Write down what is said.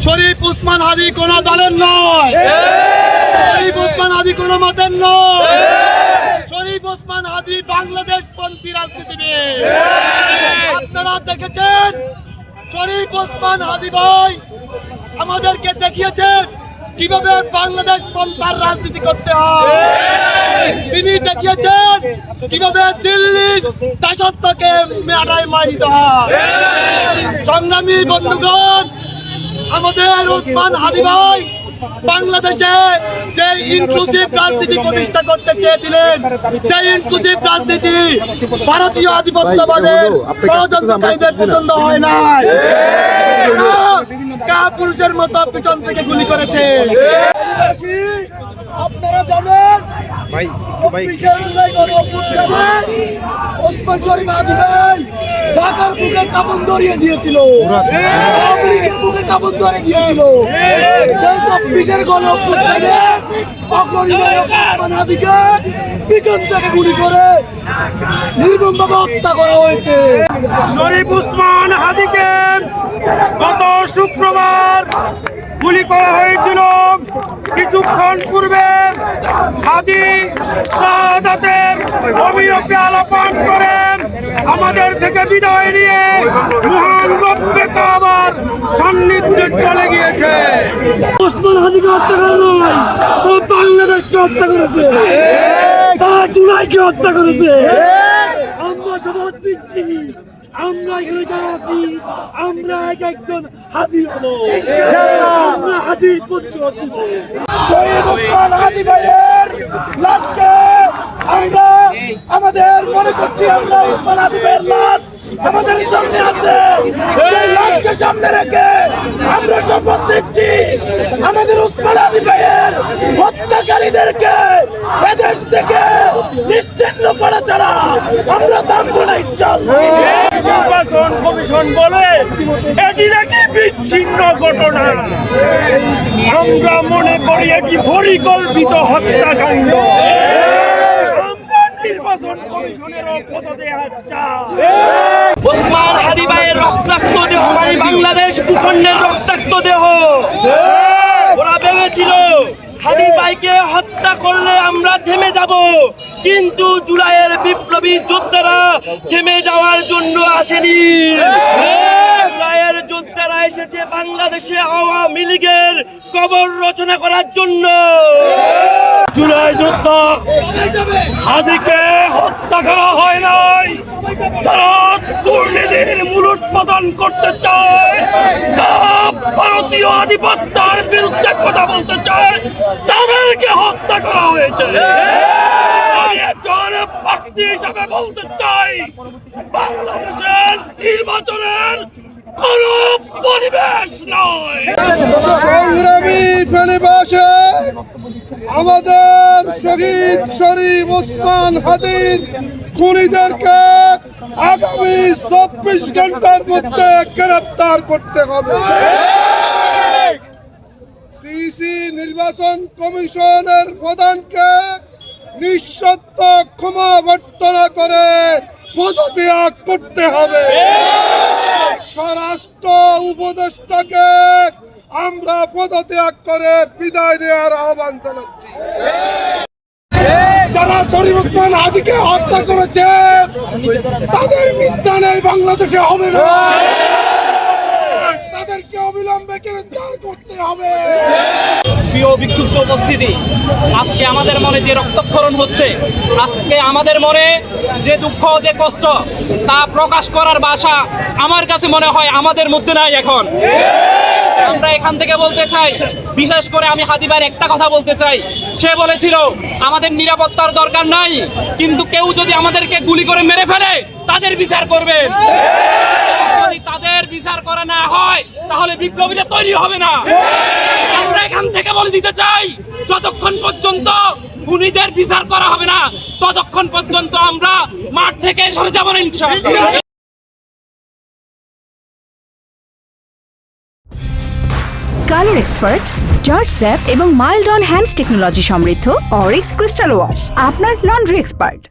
শরীফ ওসমান হাদি কোন দলের নয়, শরীফ ওসমান হাদি কোন মতের নয়, শরীফ ওসমান হাদি বাংলাদেশ পন্থী রাজনীতিবিদ। আপনারা দেখেছেন শরীফ ওসমান হাদি ভাই আমাদেরকে দেখিয়েছেন কিভাবে বাংলাদেশ পন্থার রাজনীতি করতে হয়। তিনি দেখিয়েছেন কিভাবে দিল্লির দাসত্বকে মেটায় মারিতে হয়। সংগ্রামী বন্ধুগণ, আমাদের ওসমান হাদি ভাই বাংলাদেশে যে ইনক্লুসিভ রাজনীতি প্রতিষ্ঠা করতে চেয়েছিলেন, সেই ইনক্লুসিভ রাজনীতি ভারতীয় আধিপত্যবাদের ষড়যন্ত্রকারীদের পছন্দ হয় না। কাপুরুষের মতো পিছন থেকে গুলি করেছে। আপনারা জানেন 24শে জুলাই গণঅভ্যুত্থানে ওসমান শরীফ হাদি ভাই ঢাকার বুকে কাফন ধরিয়ে দিয়েছিল, আওয়ামী লীগের বুকে কাফন ধরে দিয়েছিল। সেই 24শে গণঅভ্যুত্থানে অগ্রণীনায়ক ওসমান হাদিকে পিছন থেকে গুলি করে নির্মমভাবে হত্যা করা হয়েছে। শরীফ ওসমান হাদিকে গত শুক্রবার গুলি করা হয়েছিল। কিছুক্ষণ পূর্বে হাদি শাহাদাতের অভিযোগে আলাপন করেন আমাদের থেকে বিদায় নিয়ে মহান রব্বে কাবার সান্নিধ্যে চলে গিয়েছে। ওসমান হাদিকে হত্যা করা নয়, তারা বাংলাদেশকে হত্যা করেছে, তারা জুলাইকে হত্যা করেছে। আমরা শপথ দিচ্ছি, আমরা এখানে যারা আছি আমরা একজন হাদি হবো, আমরা হাদির প্রতিশোধ দিব। শহীদ ওসমান হাদি ভাইয়ের লাশকে আমরা আমাদের মনে করছি, আমরা ওসমান হাদি ভাইয়ের লাশ আমাদের সামনে আছে। সেই লাশকে সামনে রেখে আমরা শপথ নিচ্ছি আমাদের ওসমান হাদি ভাইয়ের হত্যাকারীদেরকে এদেশ থেকে নিশ্চিহ্ন করা ছাড়া আমরা থামবো না ইনশাআল্লাহ। নির্বাচন কমিশন বলে এটি নাকি বিচ্ছিন্ন ঘটনা। আমরা মনে করি এটি পরিকল্পিত হত্যাকাণ্ড। আমরা নির্বাচন কমিশনেরও পদত্যাগ চাই। ওসমান হাদি ভাইয়ের রক্তাক্ত দেহ মানে বাংলাদেশ ভূখণ্ডের রক্তাক্ত দেহ। ওরা ভেবেছিল হাদি ভাইকে হত্যা করলে আমরা থেমে যাব, কিন্তু জুলাইয়ের বিপ্লবী যোদ্ধারা থেমে যাওয়ার জন্য আসেনি। জুলাইয়ের যোদ্ধারা এসেছে বাংলাদেশে আওয়ামী লীগের কবর রচনা করার জন্য। জুলাই যোদ্ধা হাদিকে হত্যা করা হয় নাই, তারা দুর্নীতির মূলোৎপাটন করতে চায়, তারা ভারতীয় আধিপত্যের বিরুদ্ধে কথা বলতে চায়, তাদেরকে হত্যা করা হয়েছে। আমি একজন প্রার্থী হিসাবে বলতে চাই, বাংলাদেশের নির্বাচনের কোন পরিবেশ নয়। সংগ্রামী ফেনীবাসী, আমাদের শহীদ শরীফ ওসমান হাদির খুনিদেরকে আগামী 24 ঘন্টার মধ্যে গ্রেফতার করতে হবে। সিসি নির্বাচন কমিশনের প্রধানকে নিঃশর্ত ক্ষমা প্রার্থনা করে পদত্যাগ করতে হবে। স্বরাষ্ট্র উপদেষ্টাকে আমরা পদত্যাগ করে বিদায় নেওয়ার আহ্বান জানাচ্ছি। যারা শরীফ ওসমান হাদিকে হত্যা করেছে তাদের মিস্তানে বাংলাদেশে হবে না, তাদেরকে অবিলম্বে গ্রেফতার করতে হবে। প্রিয় বিক্ষুব্ধ উপস্থিতি, আজকে আমাদের মনে যে রক্তক্ষরণ হচ্ছে, আজকে আমাদের মনে যে দুঃখ যে কষ্ট, তা প্রকাশ করার ভাষা আমার কাছে মনে হয় আমাদের মধ্যে নাই এখন। আমরা এখান থেকে বলতে চাই, বিশেষ করে আমি হাদি ভাইয়ের একটা কথা বলতে চাই। সে বলেছিল আমাদের নিরাপত্তার দরকার নাই, কিন্তু কেউ যদি আমাদেরকে গুলি করে মেরে ফেলে তাদের বিচার করবে। যদি তাদের বিচার করা না হয় তাহলে বিপ্লবীরা তৈরি হবে না। আমরা এখান থেকে বলে দিতে চাই, যতক্ষণ পর্যন্ত খুনিদের বিচার করা হবে না ততক্ষণ পর্যন্ত আমরা মাঠ থেকে সরে যাব না ইনশাআল্লাহ। কালার এক্সপার্ট, জর্জ স্যাপ এবং মাইল্ড অন হ্যান্ডস টেকনোলজি সমৃদ্ধ অরিক্স ক্রিস্টাল ওয়াশ আপনার লন্ড্রি এক্সপার্ট।